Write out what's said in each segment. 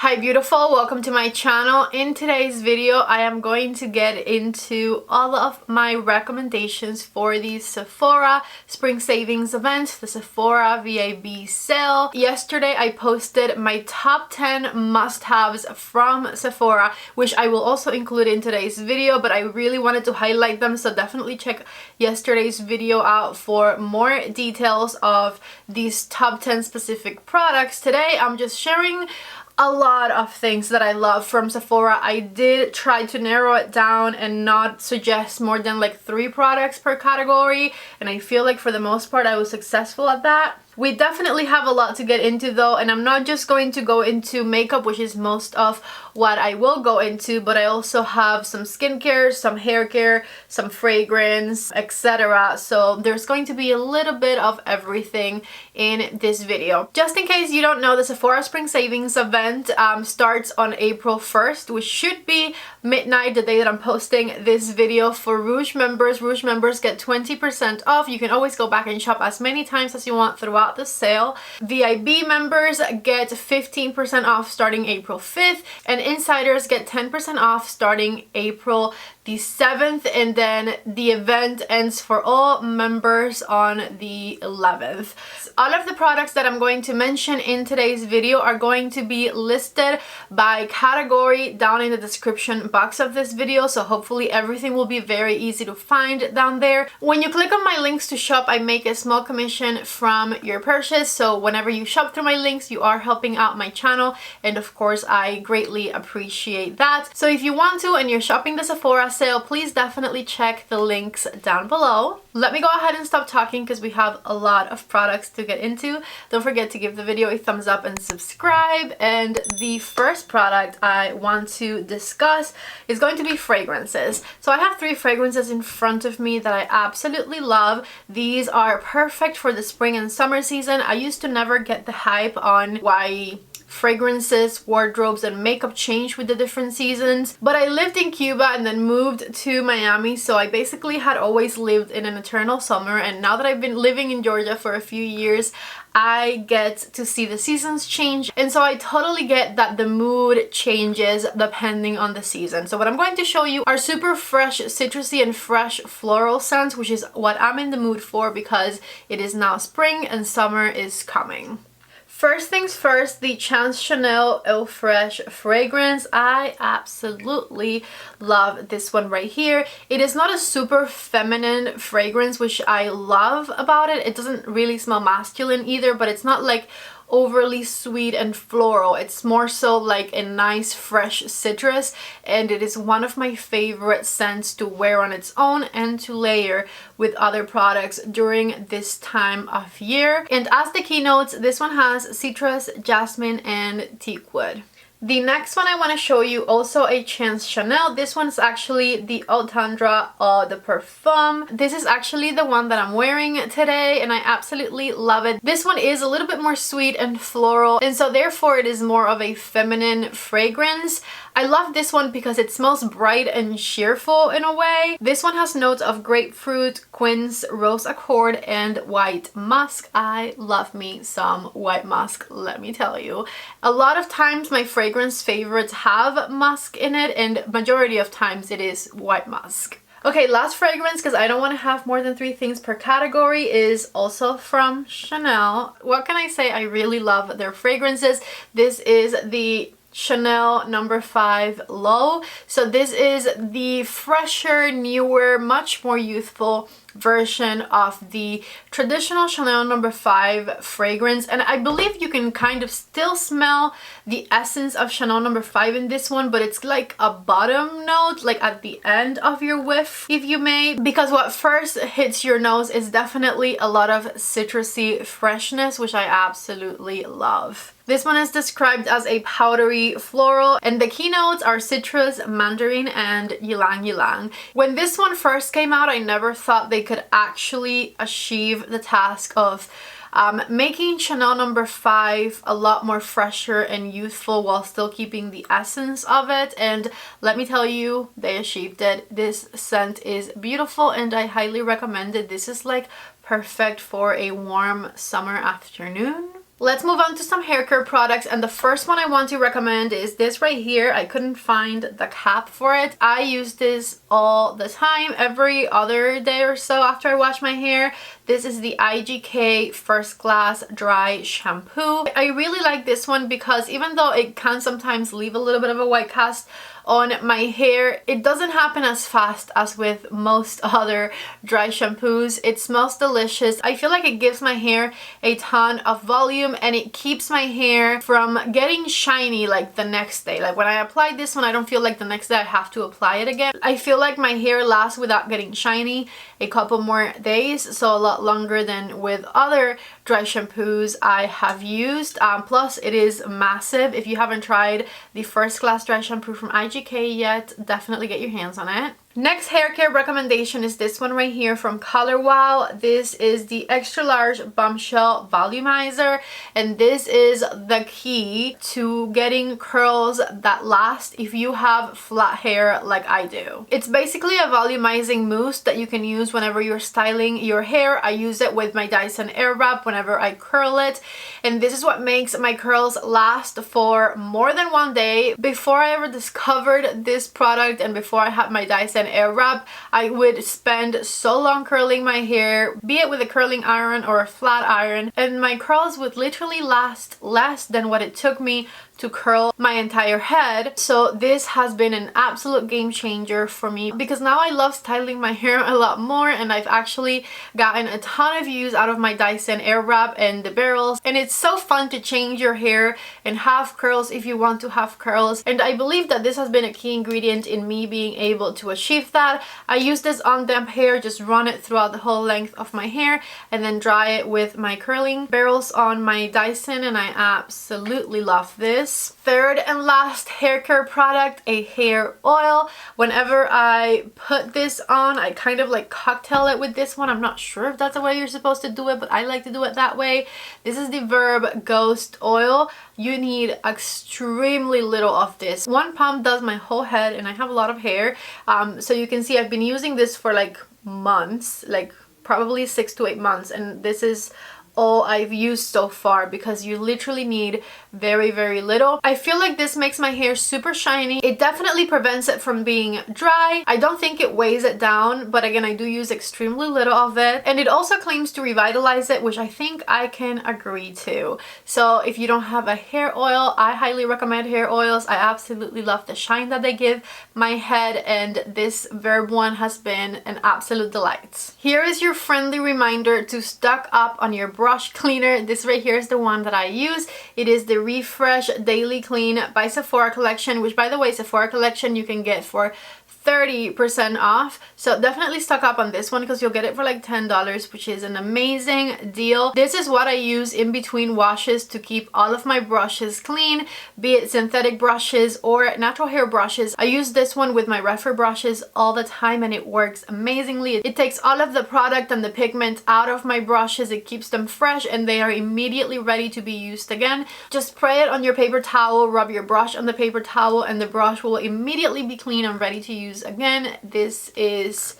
Hi beautiful, welcome to my channel. In today's video I am going to get into all of my recommendations for the Sephora Spring Savings event, the Sephora VIB sale. Yesterday I posted my top 10 must-haves from Sephora, which I will also include in today's video, but I really wanted to highlight them, so definitely check yesterday's video out for more details of these top 10 specific products. Today I'm just sharing a lot of things that I love from Sephora. I did try to narrow it down and not suggest more than like 3 products per category, and I feel like for the most part I was successful at that. We definitely have a lot to get into though, and I'm not just going to go into makeup, which is most of what I will go into, but I also have some skincare, some hair care, some fragrance, etc. So there's going to be a little bit of everything in this video. Just in case you don't know, the Sephora Spring Savings event starts on April 1st, which should be midnight the day that I'm posting this video. For Rouge members get 20% off. You can always go back and shop as many times as you want throughout the sale. VIB members get 15% off starting April 5th, and insiders get 10% off starting April the 7th, and then the event ends for all members on the 11th. All of the products that I'm going to mention in today's video are going to be listed by category down in the description box of this video, so hopefully everything will be very easy to find down there. When you click on my links to shop, I make a small commission from your purchase, so whenever you shop through my links you are helping out my channel, and of course I greatly appreciate that. So if you want to and you're shopping the Sephora sale, please definitely check the links down below. Let me go ahead and stop talking because we have a lot of products to get into. Don't forget to give the video a thumbs up and subscribe. And the first product I want to discuss is going to be fragrances. So I have 3 fragrances in front of me that I absolutely love. These are perfect for the spring and summer season. I used to never get the hype on why fragrances, wardrobes, and makeup change with the different seasons, but I lived in Cuba and then moved to Miami, so I basically had always lived in an eternal summer, and now that I've been living in Georgia for a few years, I get to see the seasons change, and so I totally get that the mood changes depending on the season. So what I'm going to show you are super fresh citrusy and fresh floral scents, which is what I'm in the mood for because it is now spring and summer is coming. First things first, the Chance Chanel Eau Fraiche fragrance. I absolutely love this one right here. It is not a super feminine fragrance, which I love about it. It doesn't really smell masculine either, but it's not like overly sweet and floral. It's more so like a nice fresh citrus, and it is one of my favorite scents to wear on its own and to layer with other products during this time of year. And as the keynotes, this one has citrus, jasmine, and teakwood. The next one I want to show you, also a Chance Chanel. This one's actually the Entendre Eau de Parfum. This is actually the one that I'm wearing today, and I absolutely love it. This one is a little bit more sweet and floral, and so therefore it is more of a feminine fragrance. I love this one because it smells bright and cheerful in a way. This one has notes of grapefruit, quince, rose accord, and white musk. I love me some white musk, let me tell you. A lot of times my fragrance favorites have musk in it, and majority of times it is white musk. Okay, last fragrance, because I don't want to have more than 3 things per category, is also from Chanel. What can I say? I really love their fragrances. This is the Chanel No. 5 Low. So this is the fresher, newer, much more youthful version of the traditional Chanel No. 5 fragrance, and I believe you can kind of still smell the essence of Chanel No. 5 in this one, but it's like a bottom note, like at the end of your whiff, if you may, because what first hits your nose is definitely a lot of citrusy freshness, which I absolutely love. This one is described as a powdery floral, and the keynotes are citrus, mandarin, and ylang ylang. When this one first came out, I never thought they could actually achieve the task of making Chanel No. 5 a lot more fresher and youthful while still keeping the essence of it, and let me tell you, they achieved it. This scent is beautiful and I highly recommend it. This is like perfect for a warm summer afternoon. Let's move on to some hair care products, and the first one I want to recommend is this right here. I couldn't find the cap for it. I use this all the time, every other day or so after I wash my hair. This is the IGK First Class Dry Shampoo. I really like this one because even though it can sometimes leave a little bit of a white cast on my hair, it doesn't happen as fast as with most other dry shampoos. It smells delicious. I feel like it gives my hair a ton of volume, and it keeps my hair from getting shiny like the next day. Like when I apply this one, I don't feel like the next day I have to apply it again. I feel like my hair lasts without getting shiny a couple more days, so a lot longer than with other dry shampoos I have used. Plus it is massive. If you haven't tried the First Class Dry Shampoo from IGK yet, definitely get your hands on it. Next hair care recommendation is this one right here from Color Wow. This is the extra large bombshell volumizer, and this is the key to getting curls that last if you have flat hair like I do. It's basically a volumizing mousse that you can use whenever you're styling your hair. I use it with my Dyson Airwrap whenever I curl it, and this is what makes my curls last for more than one day. Before I ever discovered this product and before I had my Dyson Airwrap, I would spend so long curling my hair, be it with a curling iron or a flat iron, and my curls would literally last less than what it took me to curl my entire head. So this has been an absolute game changer for me because now I love styling my hair a lot more, and I've actually gotten a ton of use out of my Dyson Airwrap and the barrels, and it's so fun to change your hair and have curls if you want to have curls, and I believe that this has been a key ingredient in me being able to achieve that. I use this on damp hair, just run it throughout the whole length of my hair and then dry it with my curling barrels on my Dyson, and I absolutely love this. Third and last hair care product, a hair oil. Whenever I put this on, I kind of like cocktail it with this one. I'm not sure if that's the way you're supposed to do it, but I like to do it that way. This is the Verb Ghost Oil. You need extremely little of this. One pump does my whole head, and I have a lot of hair. So you can see I've been using this for like months, like probably 6 to 8 months, and this is all I've used so far because you literally need very little. I feel like this makes my hair super shiny. It definitely prevents it from being dry. I don't think it weighs it down, but again, I do use extremely little of it, and it also claims to revitalize it, which I think I can agree to. So if you don't have a hair oil, I highly recommend hair oils. I absolutely love the shine that they give my head, and this Verb one has been an absolute delight. Here is your friendly reminder to stock up on your brush cleaner. This right here is the one that I use. It is the Refresh Daily Clean by Sephora collection, which by the way, Sephora collection you can get for 30% off, so definitely stock up on this one because you'll get it for like $10, which is an amazing deal. This is what I use in between washes to keep all of my brushes clean, be it synthetic brushes or natural hair brushes. I use this one with my refer brushes all the time, and it works amazingly. It takes all of the product and the pigment out of my brushes, it keeps them fresh, and they are immediately ready to be used again. Just spray it on your paper towel, rub your brush on the paper towel, and the brush will immediately be clean and ready to use again. This is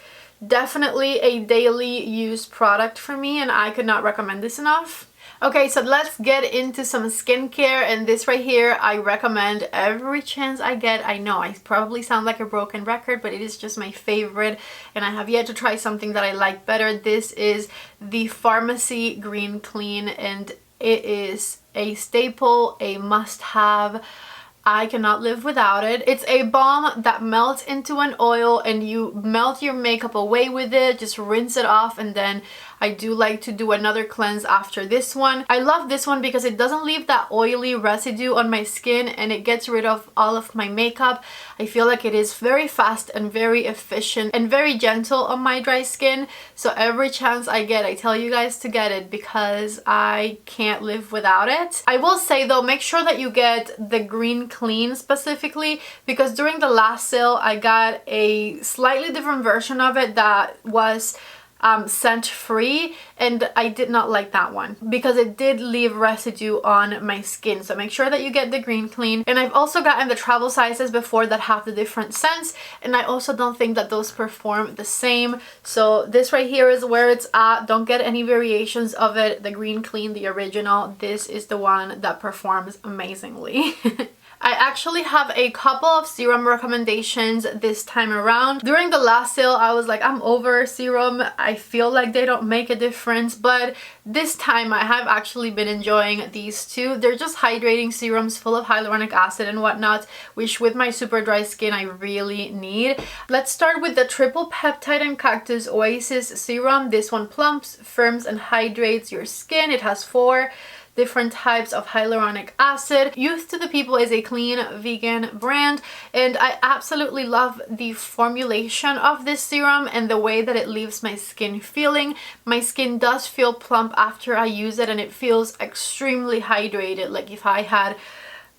definitely a daily use product for me, and I could not recommend this enough. Okay, so let's get into some skincare, and this right here I recommend every chance I get. I know I probably sound like a broken record, but it is just my favorite, and I have yet to try something that I like better. This is the Pharmacy Green Clean, and it is a staple, a must-have. I cannot live without it. It's a balm that melts into an oil, and you melt your makeup away with it, just rinse it off, and then I do like to do another cleanse after this one. I love this one because it doesn't leave that oily residue on my skin, and it gets rid of all of my makeup. I feel like it is very fast and very efficient and very gentle on my dry skin. So every chance I get, I tell you guys to get it because I can't live without it. I will say though, make sure that you get the Green Clean specifically, because during the last sale I got a slightly different version of it that was scent free, and I did not like that one because it did leave residue on my skin. So make sure that you get the green clean. And I've also gotten the travel sizes before that have the different scents, and I also don't think that those perform the same. So this right here is where it's at. Don't get any variations of it. The green clean, the original, this is the one that performs amazingly. I actually have a couple of serum recommendations this time around. During the last sale, I was like, I'm over serum. I feel like they don't make a difference. But this time, I have actually been enjoying these two. They're just hydrating serums full of hyaluronic acid and whatnot, which with my super dry skin, I really need. Let's start with the Triple Peptide and Cactus Oasis Serum. This one plumps, firms, and hydrates your skin. It has 4 different types of hyaluronic acid. Youth to the People is a clean vegan brand, and I absolutely love the formulation of this serum and the way that it leaves my skin feeling. My skin does feel plump after I use it, and it feels extremely hydrated, like if I had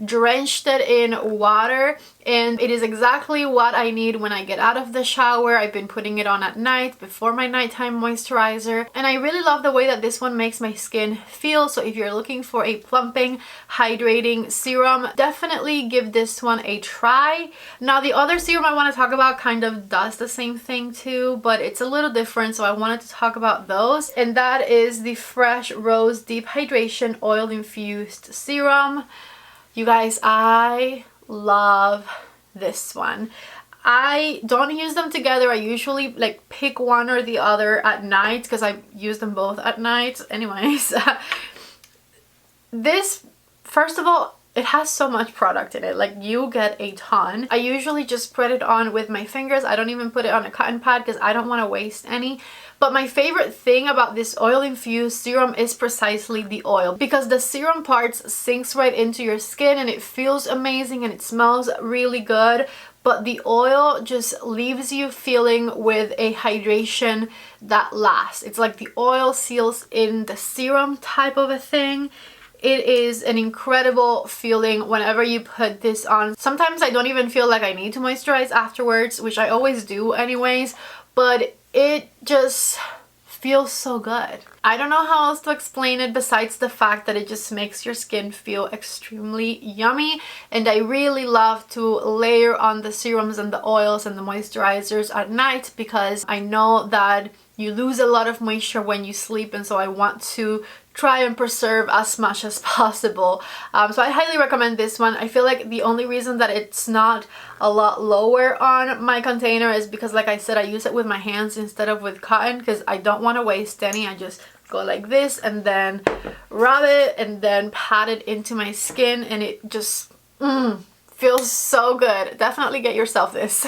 drenched it in water, and it is exactly what I need when I get out of the shower. I've been putting it on at night before my nighttime moisturizer, and I really love the way that this one makes my skin feel. So if you're looking for a plumping, hydrating serum, definitely give this one a try. Now the other serum I want to talk about kind of does the same thing too, but it's a little different, so I wanted to talk about those, and that is the Fresh Rose Deep Hydration Oil Infused Serum. You guys, I love this one. I don't use them together. I usually like pick one or the other at night because I use them both at night. Anyways, this, first of all, it has so much product in it. Like, you get a ton. I usually just spread it on with my fingers. I don't even put it on a cotton pad because I don't want to waste any. But my favorite thing about this oil infused serum is precisely the oil, because the serum parts sinks right into your skin and it feels amazing and it smells really good. But the oil just leaves you feeling with a hydration that lasts. It's like the oil seals in the serum type of a thing. It is an incredible feeling whenever you put this on. Sometimes I don't even feel like I need to moisturize afterwards, which I always do anyways, but it just feels so good. I don't know how else to explain it besides the fact that it just makes your skin feel extremely yummy. And I really love to layer on the serums and the oils and the moisturizers at night, because I know that you lose a lot of moisture when you sleep, and so I want to try and preserve as much as possible. So I highly recommend this one. I feel like the only reason that it's not a lot lower on my container is because, like I said, I use it with my hands instead of with cotton, because I don't want to waste any. I just go like this and then rub it and then pat it into my skin, and it just feels so good. Definitely get yourself this.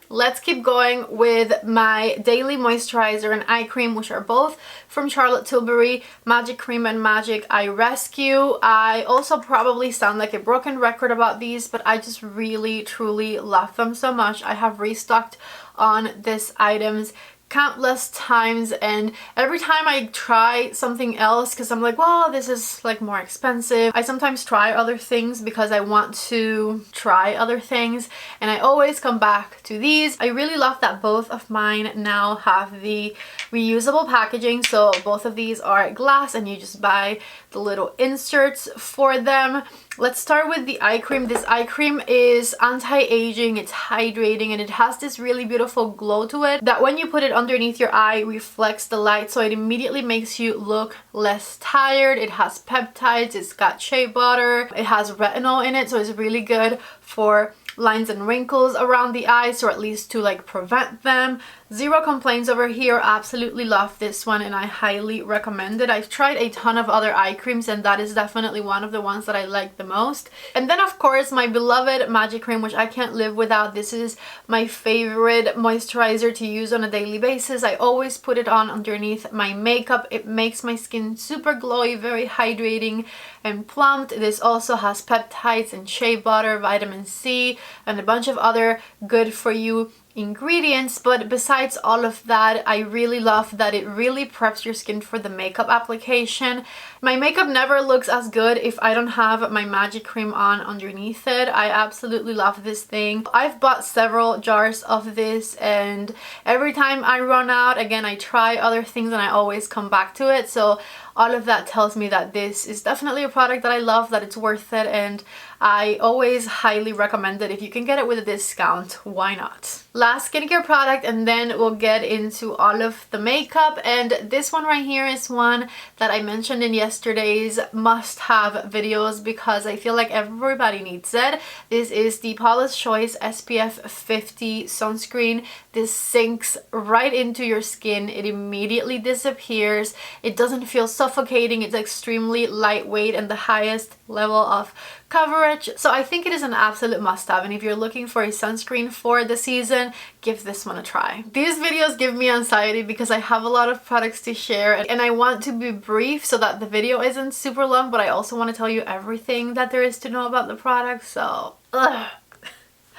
Let's keep going with my daily moisturizer and eye cream, which are both from Charlotte Tilbury, Magic Cream and Magic Eye Rescue. I also probably sound like a broken record about these, but I just really truly love them so much. I have restocked on these items countless times, and every time I try something else, because I'm like, well, this is like more expensive, I sometimes try other things because I want to try other things, and I always come back to these. I really love that both of mine now have the reusable packaging, so both of these are glass and you just buy the little inserts for them. Let's start with the eye cream. This eye cream is anti-aging, it's hydrating, and it has this really beautiful glow to it that when you put it underneath your eye reflects the light, so it immediately makes you look less tired. It has peptides, it's got shea butter, it has retinol in it, so it's really good for lines and wrinkles around the eyes, or at least to like prevent them. Zero complaints over here. Absolutely love this one and I highly recommend it. I've tried a ton of other eye creams and that is definitely one of the ones that I like the most. And then of course my beloved Magic Cream, which I can't live without. This is my favorite moisturizer to use on a daily basis. I always put it on underneath my makeup. It makes my skin super glowy, very hydrating and plumped. This also has peptides and shea butter, vitamin C, and a bunch of other good for you ingredients, but besides all of that, I really love that it really preps your skin for the makeup application. My makeup never looks as good if I don't have my magic cream on underneath it. I absolutely love this thing. I've bought several jars of this, and every time I run out, again, I try other things and I always come back to it. So all of that tells me that this is definitely a product that I love, that it's worth it, and I always highly recommend it. If you can get it with a discount, why not? Last skincare product, and then we'll get into all of the makeup. And this one right here is one that I mentioned in yesterday's must-have videos because I feel like everybody needs it. This is the Paula's Choice SPF 50 sunscreen. This sinks right into your skin. It immediately disappears. It doesn't feel suffocating. It's extremely lightweight and the highest level of coverage. So I think it is an absolute must-have, and if you're looking for a sunscreen for the season, give this one a try. These videos give me anxiety because I have a lot of products to share, and I want to be brief so that the video isn't super long, but I also want to tell you everything that there is to know about the product, so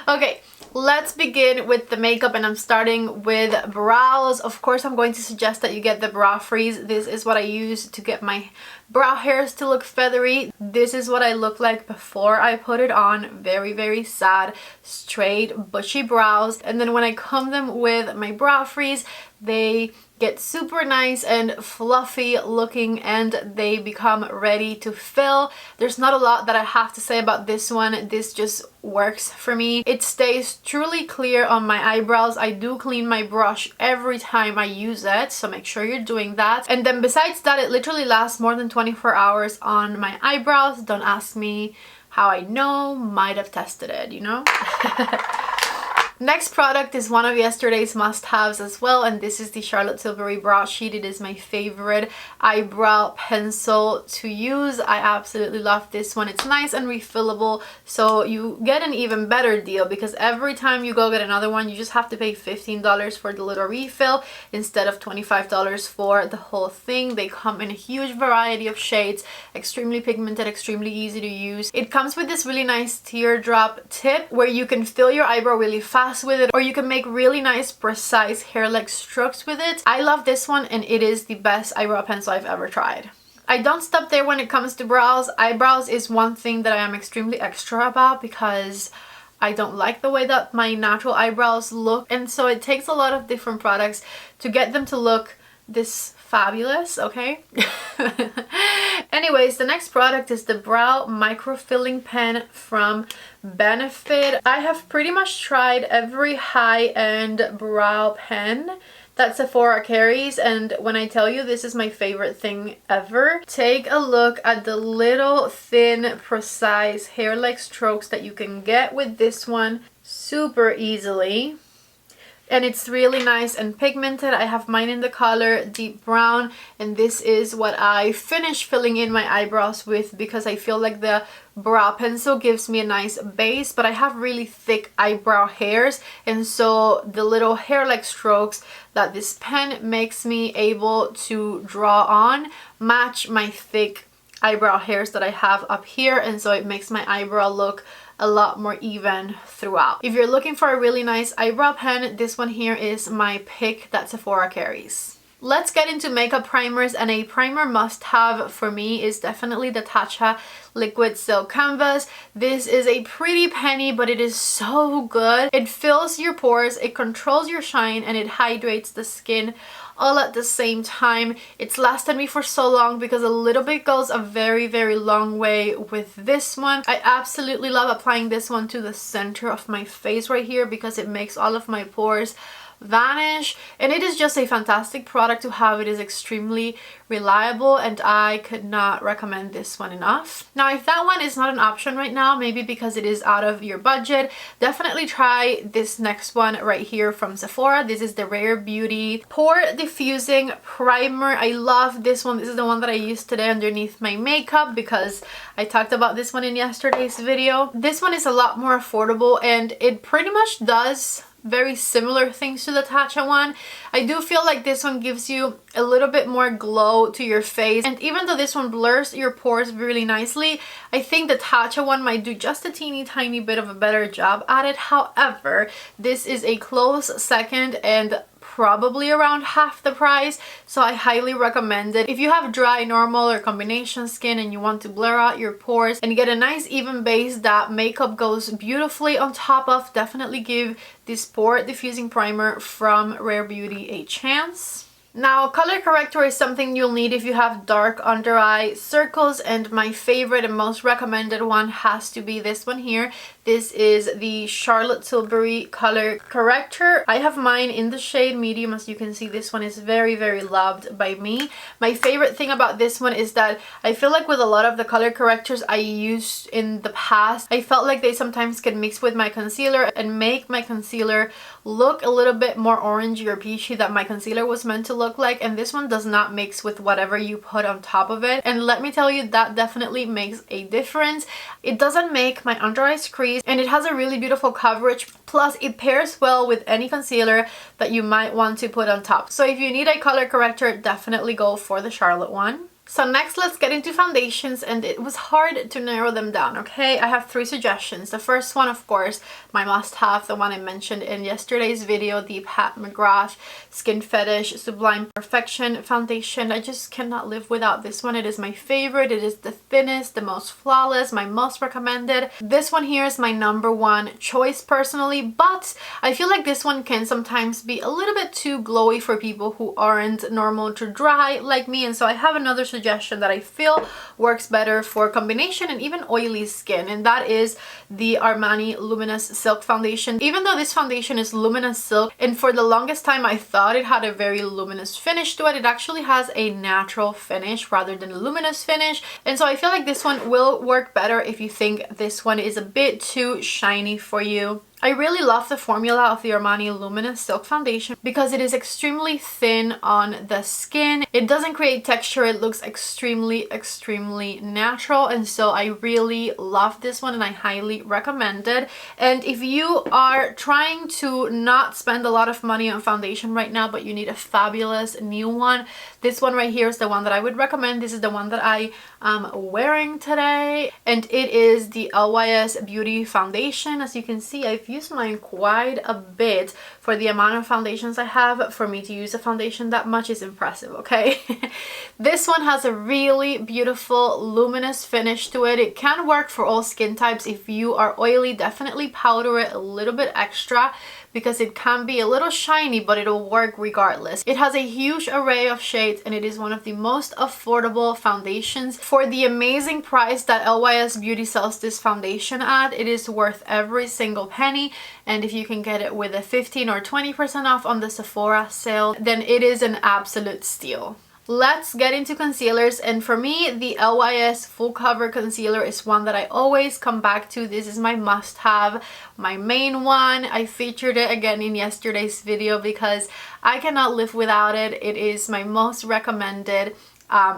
okay, let's begin with the makeup, and I'm starting with brows. Of course, I'm going to suggest that you get the brow freeze. This is what I use to get my brow hairs to look feathery. This is what I look like before I put it on. Very, very sad, straight, bushy brows. And then when I comb them with my brow freeze, they get super nice and fluffy looking, and they become ready to fill. There's not a lot that I have to say about this one. This just works for me. It stays truly clear on my eyebrows. I do clean my brush every time I use it, so make sure you're doing that. And then besides that, it literally lasts more than 24 hours on my eyebrows. Don't ask me how I know. Might have tested it, you know. Next product is one of yesterday's must-haves as well, and this is the Charlotte Tilbury Brow Sheet. It is my favorite eyebrow pencil to use. I absolutely love this one. It's nice and refillable, so you get an even better deal because every time you go get another one, you just have to pay $15 for the little refill instead of $25 for the whole thing. They come in a huge variety of shades, extremely pigmented, extremely easy to use. It comes with this really nice teardrop tip where you can fill your eyebrow really fast with it, or you can make really nice precise hair-like strokes with it. I love this one, and it is the best eyebrow pencil I've ever tried. I don't stop there when it comes to brows. Eyebrows is one thing that I am extremely extra about because I don't like the way that my natural eyebrows look, and so it takes a lot of different products to get them to look this fabulous, okay? Anyways, the next product is the Brow Micro Filling Pen from Benefit. I have pretty much tried every high-end brow pen that Sephora carries, and when I tell you this is my favorite thing ever, take a look at the little thin precise hair-like strokes that you can get with this one super easily. And it's really nice and pigmented. I have mine in the color deep brown, and this is what I finish filling in my eyebrows with because I feel like the brow pencil gives me a nice base, but I have really thick eyebrow hairs, and so the little hair-like strokes that this pen makes me able to draw on match my thick eyebrow hairs that I have up here, and so it makes my eyebrow look a lot more even throughout. If you're looking for a really nice eyebrow pen, this one here is my pick that Sephora carries. Let's get into makeup primers, and a primer must-have for me is definitely the Tatcha Liquid Silk Canvas. This is a pretty penny, but it is so good. It fills your pores, it controls your shine, and it hydrates the skin all at the same time. It's lasted me for so long because a little bit goes a very, very long way with this one. I absolutely love applying this one to the center of my face right here because it makes all of my pores vanish, and it is just a fantastic product to have. It is extremely reliable, and I could not recommend this one enough. Now, if that one is not an option right now, maybe because it is out of your budget, definitely try this next one right here from Sephora. This is the Rare Beauty Pore Diffusing Primer. I love this one. This is the one that I used today underneath my makeup because I talked about this one in yesterday's video. This one is a lot more affordable, and it pretty much does very similar things to the Tatcha one. I do feel like this one gives you a little bit more glow to your face. And even though this one blurs your pores really nicely, I think the Tatcha one might do just a teeny tiny bit of a better job at it. However, this is a close second and probably around half the price, so I highly recommend it. If you have dry, normal, or combination skin and you want to blur out your pores and get a nice even base that makeup goes beautifully on top of, definitely give this pore diffusing primer from Rare Beauty a chance. Now, color corrector is something you'll need if you have dark under eye circles, and my favorite and most recommended one has to be this one here. This is the Charlotte Tilbury color corrector. I have mine in the shade medium. As you can see, this one is very, very loved by me. My favorite thing about this one is that I feel like with a lot of the color correctors I used in the past, I felt like they sometimes can mix with my concealer and make my concealer look a little bit more orangey or peachy that my concealer was meant to look like, and this one does not mix with whatever you put on top of it. And let me tell you, that definitely makes a difference. It doesn't make my under eyes crease, and it has a really beautiful coverage. Plus, it pairs well with any concealer that you might want to put on top. So if you need a color corrector, definitely go for the Charlotte one. So next, let's get into foundations, and it was hard to narrow them down, okay? I have 3 suggestions. The first one, of course, my must-have, the one I mentioned in yesterday's video, the Pat McGrath Skin Fetish Sublime Perfection foundation. I just cannot live without this one. It is my favorite. It is the thinnest, the most flawless, my most recommended. This one here is my #1 choice personally, but I feel like this one can sometimes be a little bit too glowy for people who aren't normal to dry like me, and so I have another suggestion that I feel works better for combination and even oily skin, and that is the Armani Luminous Silk foundation. Even though this foundation is luminous silk, and for the longest time I thought it had a very luminous finish to it, it actually has a natural finish rather than a luminous finish, and so I feel like this one will work better if you think this one is a bit too shiny for you. I really love the formula of the Armani Luminous Silk Foundation because it is extremely thin on the skin. It doesn't create texture. It looks extremely, extremely natural, and so I really love this one and I highly recommend it. And if you are trying to not spend a lot of money on foundation right now, but you need a fabulous new one, this one right here is the one that I would recommend. This is the one that I am wearing today, and it is the LYS Beauty Foundation. As you can see, I've used mine quite a bit. For the amount of foundations I have, for me to use a foundation that much is impressive, okay? This one has a really beautiful luminous finish to it. It can work for all skin types. If you are oily, definitely powder it a little bit extra because it can be a little shiny, but it'll work regardless. It has a huge array of shades, and it is one of the most affordable foundations. For the amazing price that LYS Beauty sells this foundation at, it is worth every single penny. And if you can get it with a 15 or 20% off on the Sephora sale, then it is an absolute steal. Let's get into concealers, and for me the LYS Full Cover Concealer is one that I always come back to. This is my must-have, my main one. I featured it again in yesterday's video because I cannot live without it. It is my most recommended.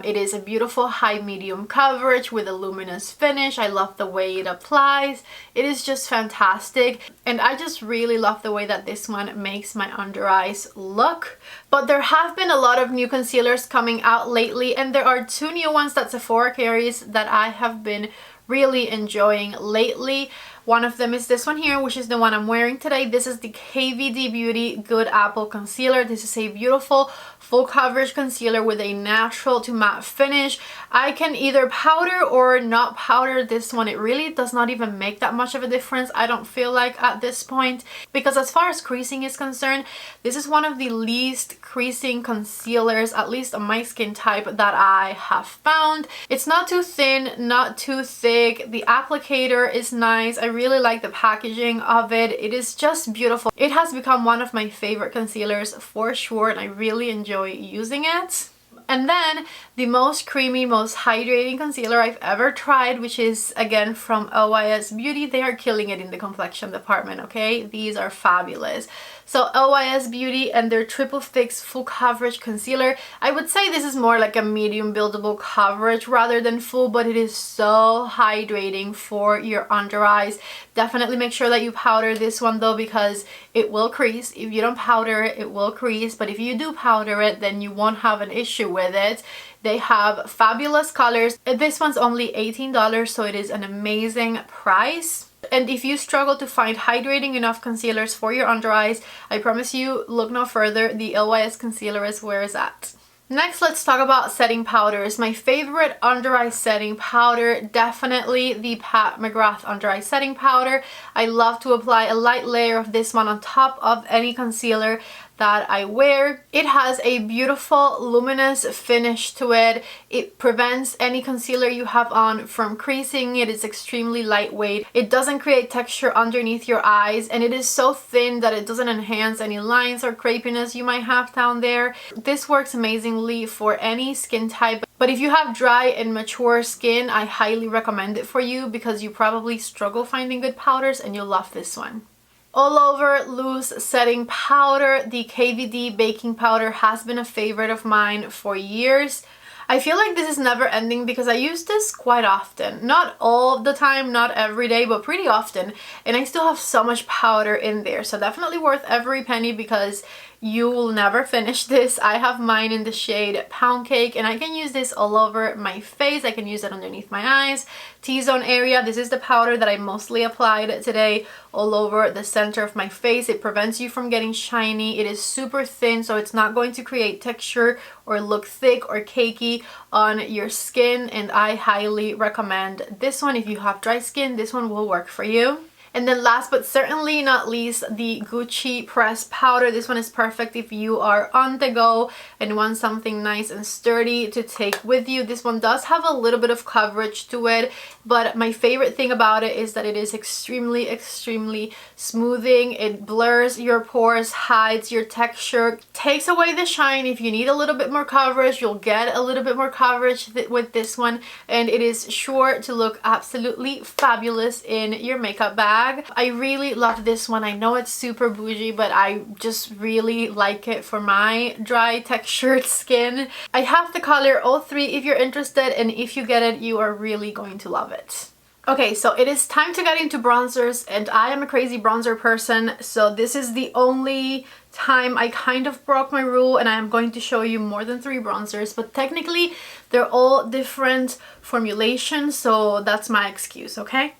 It is a beautiful high medium coverage with a luminous finish. I love the way it applies. It is just fantastic, and I just really love the way that this one makes my under eyes look. But there have been a lot of new concealers coming out lately, and there are 2 new ones that Sephora carries that I have been really enjoying lately. One of them is this one here, which is the one I'm wearing today. This is the KVD Beauty Good Apple Concealer. This is a beautiful full coverage concealer with a natural to matte finish. I can either powder or not powder this one. It really does not even make that much of a difference, I don't feel like, at this point, because as far as creasing is concerned, this is one of the least creasing concealers, at least on my skin type, that I have found. It's not too thin, not too thick. The applicator is nice. I really like the packaging of it. It is just beautiful. It has become one of my favorite concealers for sure, and I really enjoy using it. And then the most creamy, most hydrating concealer I've ever tried, which is again from OYS Beauty. They are killing it in the complexion department, okay? These are fabulous. So OYS Beauty and their Triple Fix Full Coverage Concealer. I would say this is more like a medium buildable coverage rather than full, but it is so hydrating for your under eyes. Definitely make sure that you powder this one though, because it will crease. If you don't powder it, it will crease, but if you do powder it, then you won't have an issue with it. They have fabulous colors. This one's only $18, so it is an amazing price. And if you struggle to find hydrating enough concealers for your under eyes, I promise you, look no further. The OYS concealer is where it's at. Next, let's talk about setting powders. My favorite under eye setting powder, definitely the Pat McGrath under eye setting powder. I love to apply a light layer of this one on top of any concealer that I wear. It has a beautiful luminous finish to it. It prevents any concealer you have on from creasing. It is extremely lightweight. It doesn't create texture underneath your eyes, and it is so thin that it doesn't enhance any lines or crepiness you might have down there. This works amazingly for any skin type, but if you have dry and mature skin, I highly recommend it for you because you probably struggle finding good powders and you'll love this one. All over loose setting powder. The KVD baking powder has been a favorite of mine for years. I feel like this is never ending because I use this quite often. Not all the time, not every day, but pretty often. And I still have so much powder in there. So definitely worth every penny because you will never finish this. I have mine in the shade Pound Cake, and I can use this all over my face. I can use it underneath my eyes, T-zone area. This is the powder that I mostly applied today all over the center of my face. It prevents you from getting shiny. It is super thin, so it's not going to create texture or look thick or cakey on your skin, and I highly recommend this one. If you have dry skin, this one will work for you. And then last but certainly not least, the Gucci Press Powder. This one is perfect if you are on the go and want something nice and sturdy to take with you. This one does have a little bit of coverage to it, but my favorite thing about it is that it is extremely, extremely smoothing. It blurs your pores, hides your texture, takes away the shine. If you need a little bit more coverage, you'll get a little bit more coverage with this one, and it is sure to look absolutely fabulous in your makeup bag. I really love this one. I know it's super bougie, but I just really like it for my dry textured skin. I have the color 03 if you're interested, and if you get it, you are really going to love it. Okay, so it is time to get into bronzers, and I am a crazy bronzer person, so this is the only time I kind of broke my rule, and I am going to show you more than 3 bronzers, but technically they're all different formulations, so that's my excuse, okay?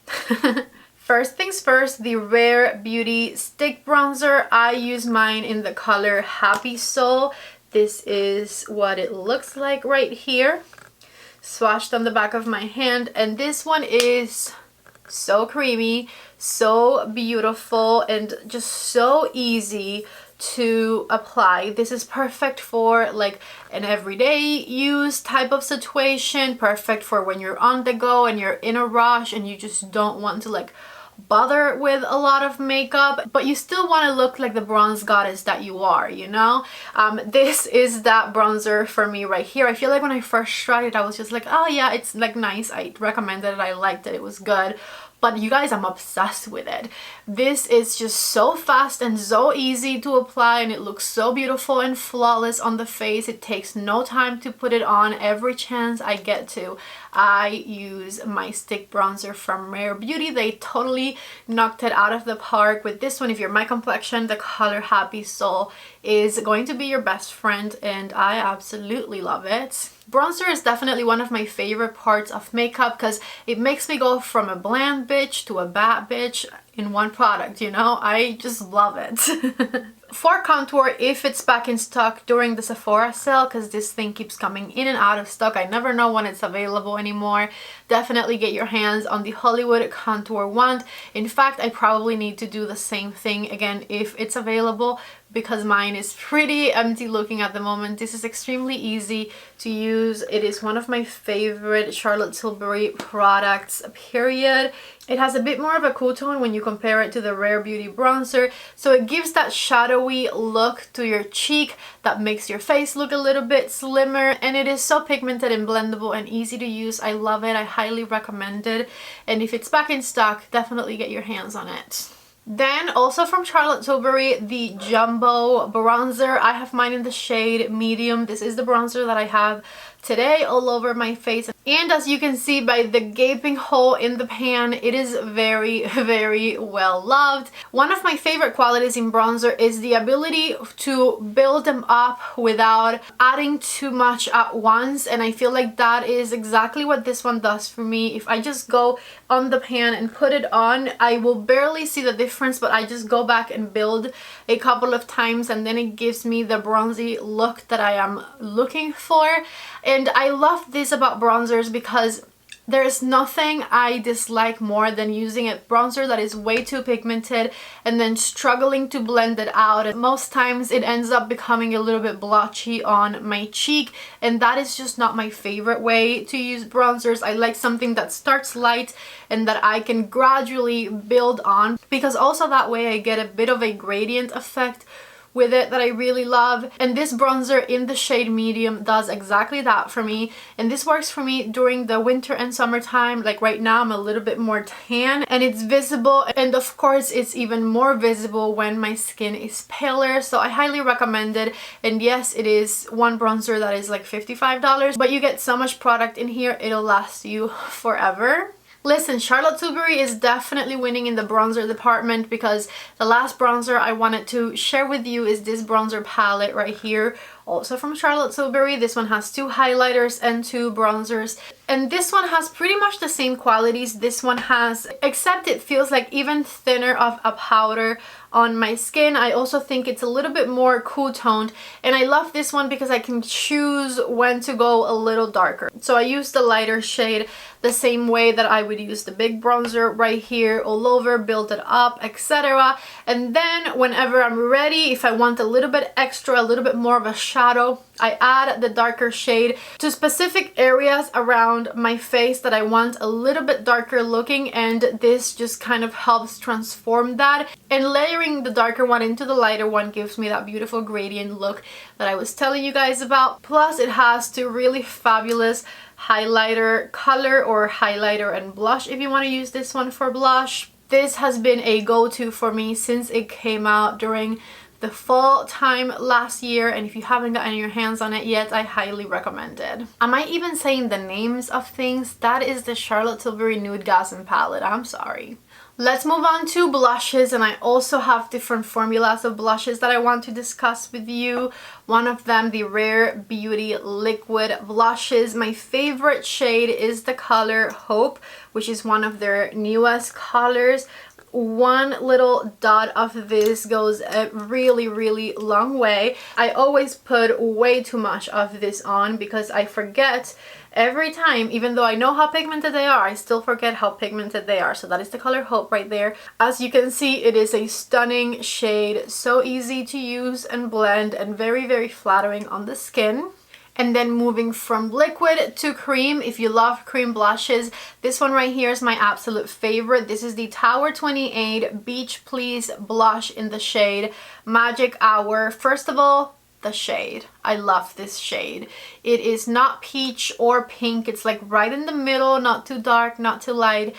First things first, the Rare Beauty Stick Bronzer. I use mine in the color Happy Soul. This is what it looks like right here, swatched on the back of my hand, and this one is so creamy, so beautiful, and just so easy to apply. This is perfect for like an everyday use type of situation, perfect for when you're on the go and you're in a rush and you just don't want to like bother with a lot of makeup, but you still want to look like the bronze goddess that you are, you know? This is that bronzer for me right here. I feel like when I first tried it, I was just like, oh yeah, it's like nice. I recommended it, I liked it, it was good. But you guys, I'm obsessed with it. This is just so fast and so easy to apply, and it looks so beautiful and flawless on the face. It takes no time to put it on. Every chance I get to, I use my stick bronzer from Rare Beauty. They totally knocked it out of the park with this one. If you're my complexion, the color Happy Soul is going to be your best friend, and I absolutely love it. Bronzer is definitely one of my favorite parts of makeup because it makes me go from a bland bitch to a bad bitch in one product, you know? I just love it. For contour, if it's back in stock during the Sephora sale, because this thing keeps coming in and out of stock, I never know when it's available anymore, definitely get your hands on the Hollywood Contour Wand. In fact, I probably need to do the same thing again if it's available, because mine is pretty empty looking at the moment. This is extremely easy to use. It is one of my favorite Charlotte Tilbury products, period. It has a bit more of a cool tone when you compare it to the Rare Beauty bronzer, so it gives that shadow glowy look to your cheek that makes your face look a little bit slimmer, and it is so pigmented and blendable and easy to use. I love it. I highly recommend it, and if it's back in stock, definitely get your hands on it. Then also from Charlotte Tilbury, the Jumbo Bronzer. I have mine in the shade medium. This is the bronzer that I have today all over my face, and as you can see by the gaping hole in the pan, it is very well loved. One of my favorite qualities in bronzer is the ability to build them up without adding too much at once, and I feel like that is exactly what this one does for me. If I just go on the pan and put it on, I will barely see the difference, but I just go back and build a couple of times, and then it gives me the bronzy look that I am looking for. And I love this about bronzers because there's nothing I dislike more than using a bronzer that is way too pigmented and then struggling to blend it out. And most times it ends up becoming a little bit blotchy on my cheek, and that is just not my favorite way to use bronzers. I like something that starts light and that I can gradually build on, because also that way I get a bit of a gradient effect with it that I really love. And this bronzer in the shade medium does exactly that for me, and this works for me during the winter and summertime. Like right now I'm a little bit more tan and it's visible, and of course it's even more visible when my skin is paler, so I highly recommend it. And yes, it is one bronzer that is like $55, but you get so much product in here, it'll last you forever. Listen, Charlotte Tilbury is definitely winning in the bronzer department, because the last bronzer I wanted to share with you is this bronzer palette right here, also from Charlotte Tilbury. This one has 2 highlighters and 2 bronzers, and this one has pretty much the same qualities this one has, except it feels like even thinner of a powder on my skin. I also think it's a little bit more cool toned, and I love this one because I can choose when to go a little darker. So I use the lighter shade the same way that I would use the big bronzer right here all over, build it up, etc. And then whenever I'm ready, if I want a little bit extra, a little bit more of a shadow, I add the darker shade to specific areas around my face that I want a little bit darker looking, and this just kind of helps transform that. And layering the darker one into the lighter one gives me that beautiful gradient look that I was telling you guys about. Plus it has 2 really fabulous highlighter color, or highlighter and blush if you want to use this one for blush. This has been a go-to for me since it came out during the fall time last year, and if you haven't gotten your hands on it yet, I highly recommend it. Am I even saying the names of things? That is the Charlotte Tilbury Nude Gasm palette. I'm sorry. Let's move on to blushes, and I also have different formulas of blushes that I want to discuss with you. One of them, the Rare Beauty Liquid Blushes. My favorite shade is the color Hope, which is one of their newest colors. One little dot of this goes a really long way. I always put way too much of this on because I forget every time. Even though I know how pigmented they are, I still forget how pigmented they are. So that is the color Hope right there. As you can see, it is a stunning shade, so easy to use and blend, and very flattering on the skin. And then moving from liquid to cream, if you love cream blushes, this one right here is my absolute favorite. This is the Tower 28 Beach Please blush in the shade Magic Hour. First of all, the shade. I love this shade. It is not peach or pink. It's like right in the middle, not too dark, not too light.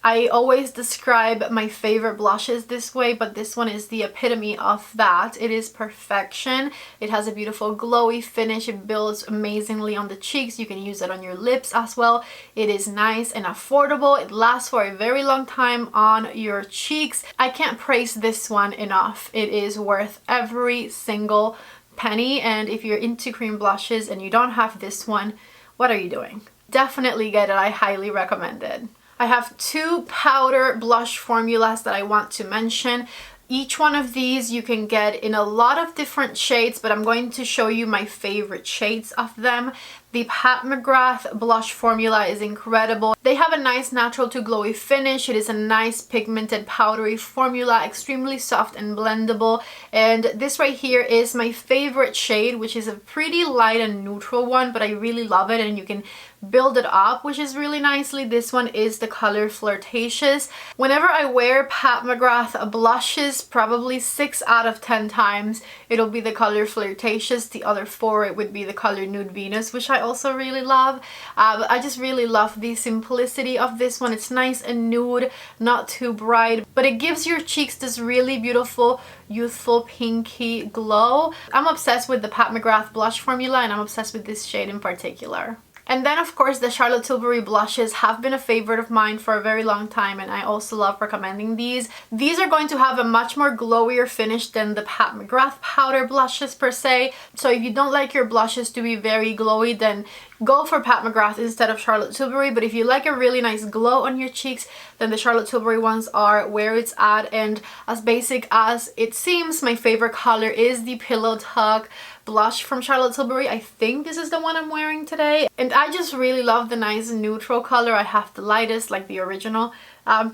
I always describe my favorite blushes this way, but this one is the epitome of that. It is perfection. It has a beautiful glowy finish. It builds amazingly on the cheeks. You can use it on your lips as well. It is nice and affordable. It lasts for a very long time on your cheeks. I can't praise this one enough. It is worth every single penny, and if you're into cream blushes and you don't have this one, what are you doing? Definitely get it. I highly recommend it. I have 2 powder blush formulas that I want to mention. Each one of these you can get in a lot of different shades, but I'm going to show you my favorite shades of them. The Pat McGrath blush formula is incredible. They have a nice natural to glowy finish. It is a nice pigmented powdery formula, extremely soft and blendable. And this right here is my favorite shade, which is a pretty light and neutral one, but I really love it, and you can build it up, which is really nicely. This one is the color Flirtatious. Whenever I wear Pat McGrath blushes, probably 6 out of 10 times it'll be the color Flirtatious. The other 4 it would be the color Nude Venus, which I also really love. But I just really love the simplicity of this one. It's nice and nude, not too bright, but it gives your cheeks this really beautiful youthful pinky glow. I'm obsessed with the Pat McGrath blush formula, and I'm obsessed with this shade in particular. And then of course the Charlotte Tilbury blushes have been a favorite of mine for a very long time, and I also love recommending these. These are going to have a much more glowier finish than the Pat McGrath powder blushes per se. So if you don't like your blushes to be very glowy, then go for Pat McGrath instead of Charlotte Tilbury. But if you like a really nice glow on your cheeks, then the Charlotte Tilbury ones are where it's at. And as basic as it seems, my favorite color is the Pillow Talk blush from Charlotte Tilbury. I think this is the one I'm wearing today, and I just really love the nice neutral color. I have the lightest, like the original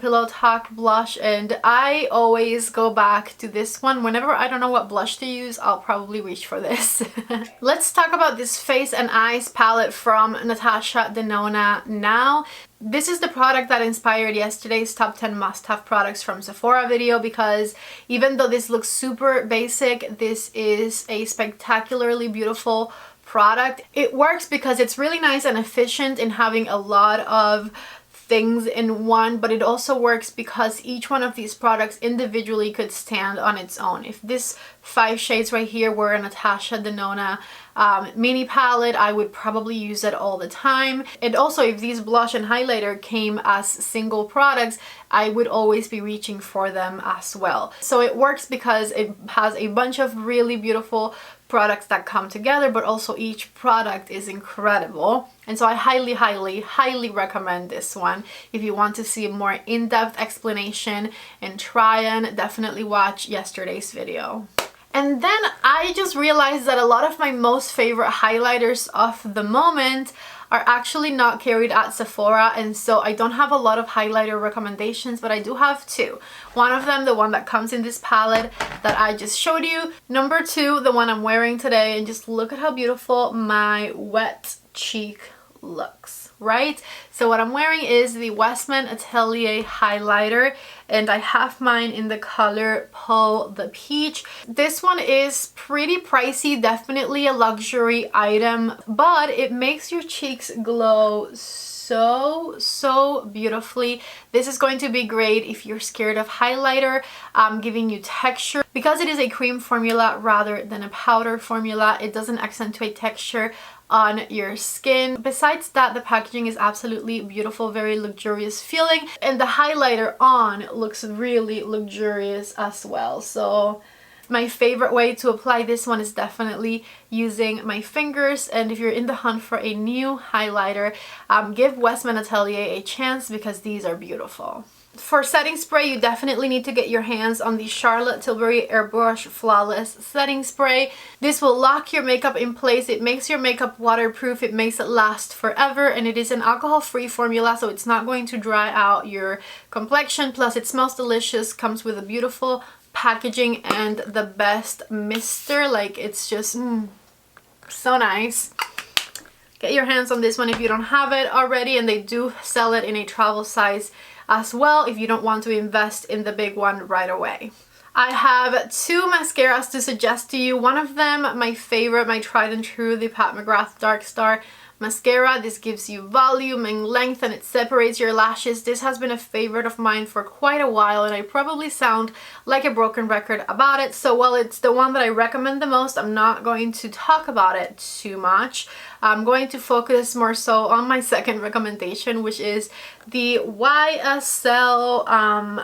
Pillow Talk blush, and I always go back to this one. Whenever I don't know what blush to use, I'll probably reach for this. Let's talk about this Face and Eyes palette from Natasha Denona now. This is the product that inspired yesterday's top 10 must-have products from Sephora video, because even though this looks super basic, this is a spectacularly beautiful product. It works because it's really nice and efficient in having a lot of things in one, but it also works because each one of these products individually could stand on its own. If this 5 shades right here were a Natasha Denona mini palette, I would probably use it all the time. And also if these blush and highlighter came as single products, I would always be reaching for them as well. So it works because it has a bunch of really beautiful products that come together, but also each product is incredible. And so I highly recommend this one. If you want to see a more in-depth explanation and try-on, definitely watch yesterday's video. And then I just realized that a lot of my most favorite highlighters of the moment are actually not carried at Sephora, and so I don't have a lot of highlighter recommendations, but I do have 2. One of them, the one that comes in this palette that I just showed you. Number 2, the one I'm wearing today, and just look at how beautiful my wet cheek looks, right? So what I'm wearing is the Westman Atelier highlighter, and I have mine in the color Pearl the Peach. This one is pretty pricey, definitely a luxury item, but it makes your cheeks glow so beautifully. This is going to be great if you're scared of highlighter giving you texture. Because it is a cream formula rather than a powder formula, it doesn't accentuate texture on your skin. Besides that, the packaging is absolutely beautiful, very luxurious feeling, and the highlighter on looks really luxurious as well. So my favorite way to apply this one is definitely using my fingers, and if you're in the hunt for a new highlighter, give Westman Atelier a chance because these are beautiful. For setting spray, you definitely need to get your hands on the Charlotte Tilbury Airbrush Flawless Setting Spray. This will lock your makeup in place. It makes your makeup waterproof. It makes it last forever, and it is an alcohol-free formula, so it's not going to dry out your complexion. Plus, it smells delicious, comes with a beautiful packaging, and the best mister. Like, it's just so nice. Get your hands on this one if you don't have it already, and they do sell it in a travel size as well if you don't want to invest in the big one right away. I have 2 mascaras to suggest to you. One of them, my favorite, my tried and true, the Pat McGrath Dark Star mascara. This gives you volume and length, and it separates your lashes. This has been a favorite of mine for quite a while, and I probably sound like a broken record about it. So while it's the one that I recommend the most, I'm not going to talk about it too much. I'm going to focus more so on my second recommendation, which is the YSL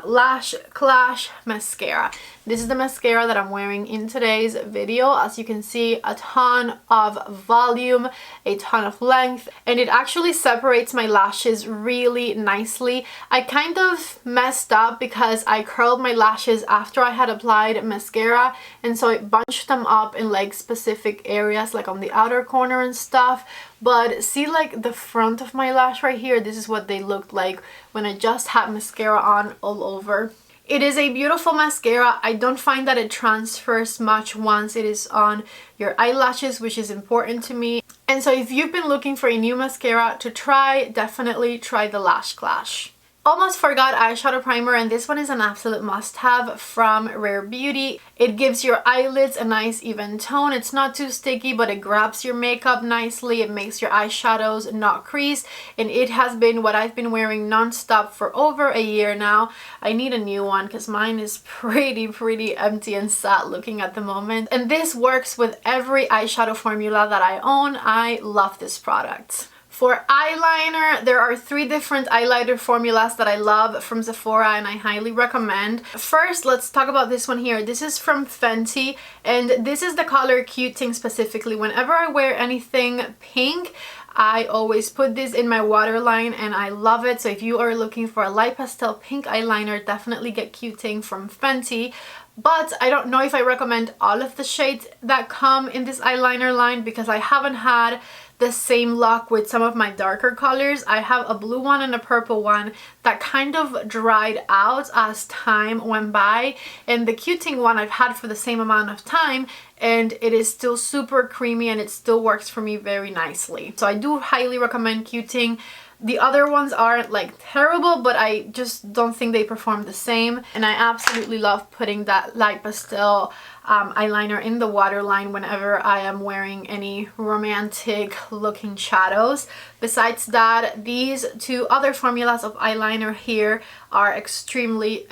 Lash Clash mascara. This is the mascara that I'm wearing in today's video. As you can see, a ton of volume, a ton of length, and it actually separates my lashes really nicely. I kind of messed up because I curled my lashes after I had applied mascara, and so it bunched them up in like specific areas, like on the outer corner and stuff. But see, like the front of my lash right here, this is what they looked like when I just had mascara on all over. It is a beautiful mascara. I don't find that it transfers much once it is on your eyelashes, which is important to me. And so if you've been looking for a new mascara to try, definitely try the Lash Clash. Almost forgot eyeshadow primer, and this one is an absolute must-have from Rare Beauty. It gives your eyelids a nice even tone. It's not too sticky, but it grabs your makeup nicely. It makes your eyeshadows not crease, and it has been what I've been wearing non-stop for over a year now. I need a new one because mine is pretty empty and sad looking at the moment, and this works with every eyeshadow formula that I own. I love this product. For eyeliner, there are 3 different eyeliner formulas that I love from Sephora and I highly recommend. First, let's talk about this one here. This is from Fenty, and this is the color Cute Ting specifically. Whenever I wear anything pink, I always put this in my waterline and I love it. So if you are looking for a light pastel pink eyeliner, definitely get Cute Ting from Fenty. But I don't know if I recommend all of the shades that come in this eyeliner line because I haven't had the same luck with some of my darker colors. I have a blue one and a purple one that kind of dried out as time went by, and the Cute Ting one I've had for the same amount of time and it is still super creamy and it still works for me very nicely. So I do highly recommend Cute Ting. The other ones aren't like terrible, but I just don't think they perform the same, and I absolutely love putting that light pastel eyeliner in the waterline whenever I am wearing any romantic looking shadows. Besides that, these 2 other formulas of eyeliner here are extremely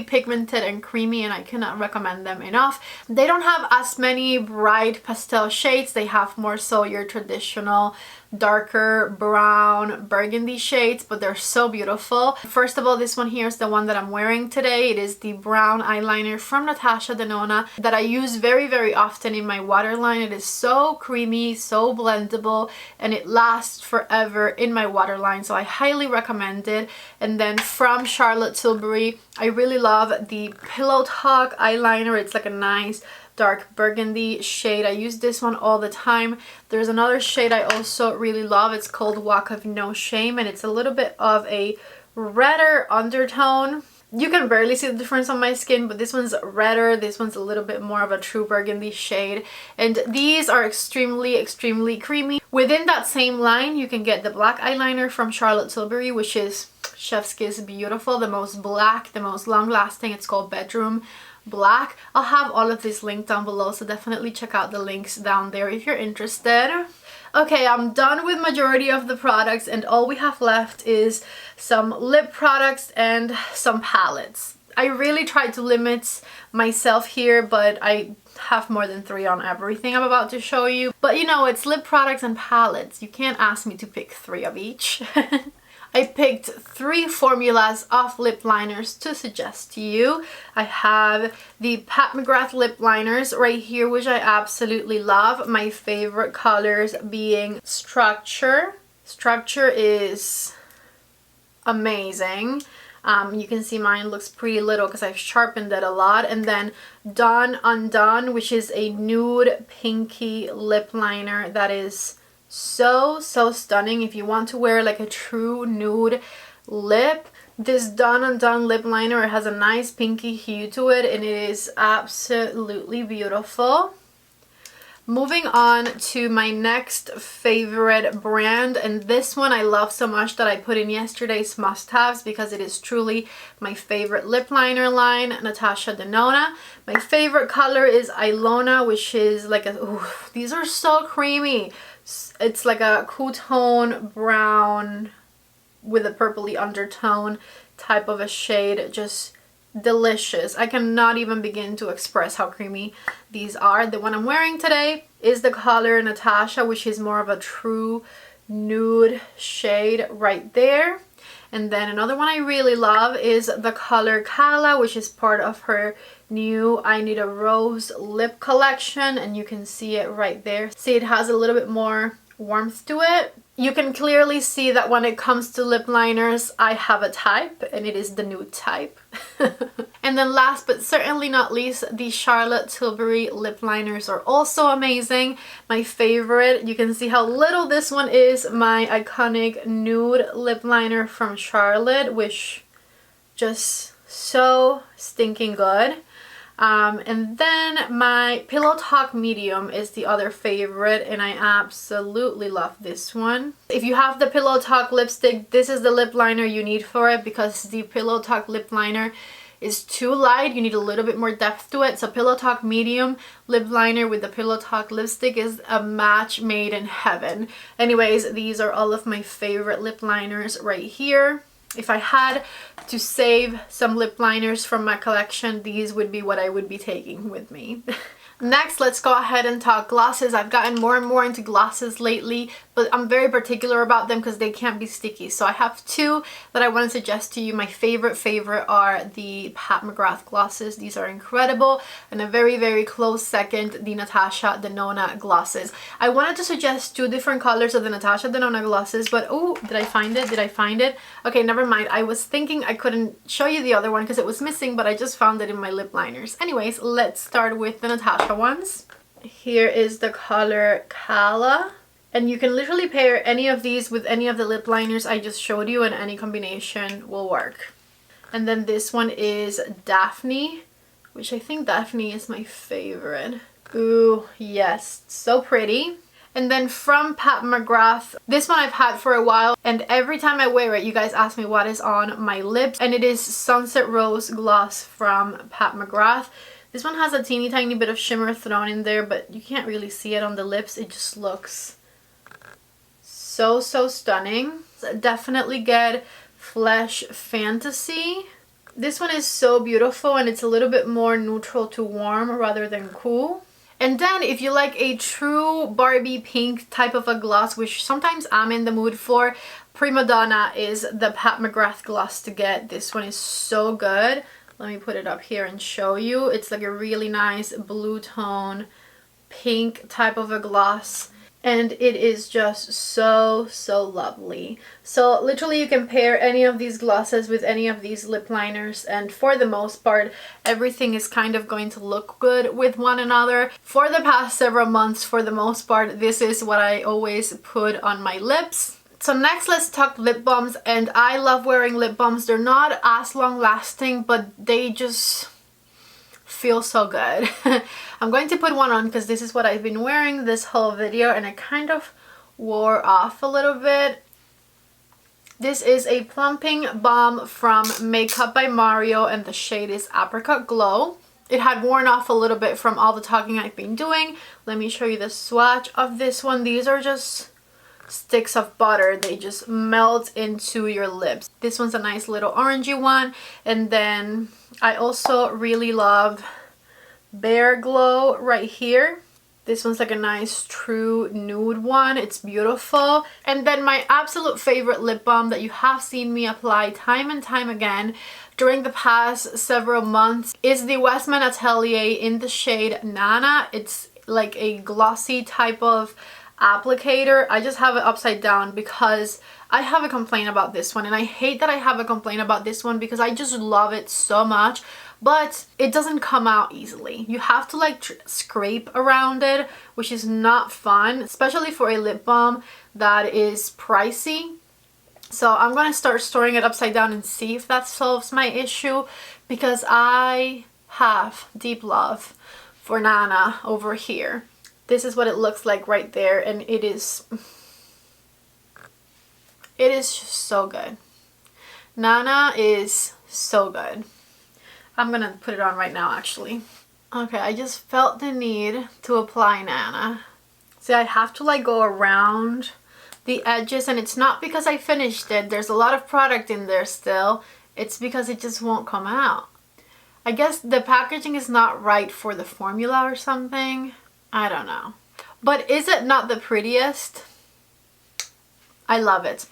pigmented and creamy, and I cannot recommend them enough. They don't have as many bright pastel shades. They have more so your traditional darker brown burgundy shades, but they're so beautiful. First of all, this one here is the one that I'm wearing today. It is the brown eyeliner from Natasha Denona that I use very often in my waterline. It is so creamy, so blendable, and it lasts forever in my waterline, so I highly recommend it. And then from Charlotte Tilbury, I really love the Pillow Talk eyeliner. It's like a nice dark burgundy shade. I use this one all the time. There's another shade I also really love. It's called Walk of No Shame, and it's a little bit of a redder undertone. You can barely see the difference on my skin, but this one's redder. This one's a little bit more of a true burgundy shade, and these are extremely creamy. Within that same line, you can get the black eyeliner from Charlotte Tilbury, which is chef's kiss beautiful, the most black, the most long lasting. It's called Bedroom Black. I'll have all of this linked down below, so definitely check out the links down there if you're interested. Okay, I'm done with majority of the products, and all we have left is some lip products and some palettes. I really tried to limit myself here, but I have more than 3 on everything I'm about to show you. But you know, it's lip products and palettes. You can't ask me to pick 3 of each. I picked 3 formulas of lip liners to suggest to you. I have the Pat McGrath lip liners right here, which I absolutely love. My favorite colors being Structure. Structure is amazing. You can see mine looks pretty little because I've sharpened it a lot. And then Done Undone, which is a nude pinky lip liner that is so stunning. If you want to wear like a true nude lip, this Done Undone lip liner has a nice pinky hue to it, and it is absolutely beautiful. Moving on to my next favorite brand, and this one I love so much that I put in yesterday's must-haves because it is truly my favorite lip liner line, Natasha Denona. My favorite color is Ilona, which is like a, ooh, these are so creamy. It's like a cool tone brown with a purpley undertone type of a shade. Just delicious. I cannot even begin to express how creamy these are. The one I'm wearing today is the color Natasha, which is more of a true nude shade right there. And then another one I really love is the color Kala, which is part of her new I Need a Rose lip collection, and you can see it right there. See, it has a little bit more warmth to it. You can clearly see that when it comes to lip liners, I have a type, and it is the nude type. And then last but certainly not least, the Charlotte Tilbury lip liners are also amazing. My favorite. You can see how little this one is my iconic nude lip liner from Charlotte, which just so stinking good. And then my Pillow Talk Medium is the other favorite, and I absolutely love this one. If you have the Pillow Talk lipstick, this is the lip liner you need for it, because the Pillow Talk lip liner is too light. You need a little bit more depth to it. So Pillow Talk Medium lip liner with the Pillow Talk lipstick is a match made in heaven. Anyways, these are all of my favorite lip liners right here. If I had to save some lip liners from my collection, these would be what I would be taking with me. Next, let's go ahead and talk glosses. I've gotten more and more into glosses lately, but I'm very particular about them because they can't be sticky. So I have two that I want to suggest to you. My favorite are the Pat McGrath glosses. These are incredible. And a very close second, the Natasha Denona glosses. I wanted to suggest two different colors of the Natasha Denona glosses, but oh, did I find it? Did I find it? Okay, never mind. I was thinking I couldn't show you the other one because it was missing, but I just found it in my lip liners. Anyways, let's start with the Natasha ones. Here is the color Kala, and you can literally pair any of these with any of the lip liners I just showed you, and any combination will work. And then this one is Daphne, which I think Daphne is my favorite. Ooh, yes, so pretty. And then from Pat McGrath, this one I've had for a while, and every time I wear it, you guys ask me what is on my lips, and it is Sunset Rose Gloss from Pat McGrath. This one has a teeny tiny bit of shimmer thrown in there, but you can't really see it on the lips. It just looks so stunning. So definitely get Flesh Fantasy. This one is so beautiful, and it's a little bit more neutral to warm rather than cool. And then if you like a true Barbie pink type of a gloss, which sometimes I'm in the mood for, Prima Donna is the Pat McGrath gloss to get. This one is so good. Let me put it up here and show you. It's like a really nice blue tone pink type of a gloss, and it is just so lovely. So literally you can pair any of these glosses with any of these lip liners, and for the most part everything is kind of going to look good with one another. For the past several months, for the most part, this is what I always put on my lips. So next, let's talk lip balms, and I love wearing lip balms. They're not as long lasting, but they just feel so good. I'm going to put one on because this is what I've been wearing this whole video, and it kind of wore off a little bit. This is a plumping balm from Makeup by Mario, and the shade is Apricot Glow. It had worn off a little bit from all the talking I've been doing. Let me show you the swatch of this one. These are just sticks of butter. They just melt into your lips. This one's a nice little orangey one. And then I also really love Bare Glow right here. This one's like a nice true nude one. It's beautiful. And then my absolute favorite lip balm that you have seen me apply time and time again during the past several months is the Westman Atelier in the shade Nana. It's like a glossy type of applicator. I just have it upside down because I have a complaint about this one, and I hate that I have a complaint about this one because I just love it so much, but it doesn't come out easily. You have to like scrape around it, which is not fun, especially for a lip balm that is pricey. So I'm gonna start storing it upside down and see if that solves my issue, because I have deep love for Nana over here. This is what it looks like right there, and it is just so good. Nana is so good. I'm gonna put it on right now actually. Okay, I just felt the need to apply Nana. See, I have to like go around the edges, and it's not because I finished it. There's a lot of product in there still. It's because it just won't come out. I guess the packaging is not right for the formula or something. I don't know. But is it not the prettiest? I love it.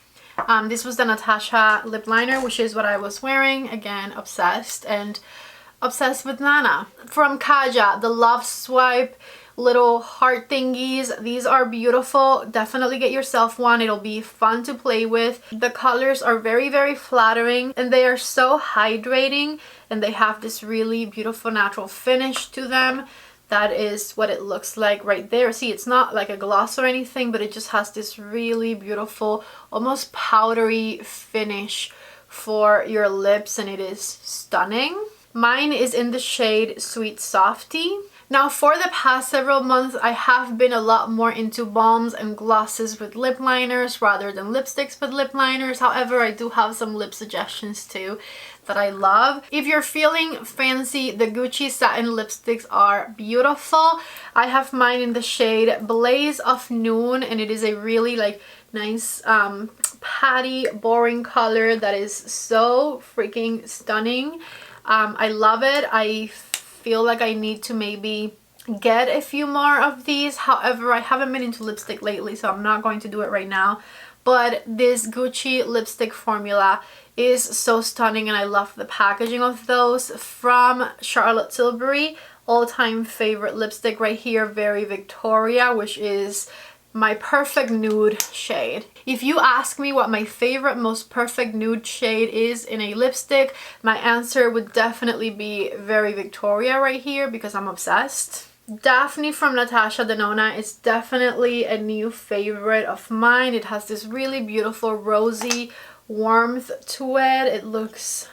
This was the Natasha lip liner, which is what I was wearing. Again, obsessed and obsessed with Nana. From Kaja, the Love Swipe little heart thingies. These are beautiful. Definitely get yourself one. It'll be fun to play with. The colors are very, very flattering, and they are so hydrating, and they have this really beautiful natural finish to them. That is what it looks like right there. See, it's not like a gloss or anything, but it just has this really beautiful, almost powdery finish for your lips, and it is stunning. Mine is in the shade Sweet Softy. Now, for the past several months, I have been a lot more into balms and glosses with lip liners rather than lipsticks with lip liners. However, I do have some lip suggestions too that I love. If you're feeling fancy, the Gucci satin lipsticks are beautiful. I have mine in the shade Blaze of Noon, and it is a really like nice patty boring color that is so freaking stunning. I love it. I feel like I need to maybe get a few more of these. However, I haven't been into lipstick lately, so I'm not going to do it right now. But this Gucci lipstick formula is so stunning, and I love the packaging of those. From Charlotte Tilbury, all-time favorite lipstick right here, Very Victoria, which is my perfect nude shade. If you ask me what my favorite, most perfect nude shade is in a lipstick, my answer would definitely be Very Victoria right here, because I'm obsessed. Daphne from Natasha Denona is definitely a new favorite of mine. It has this really beautiful rosy warmth to it. It looks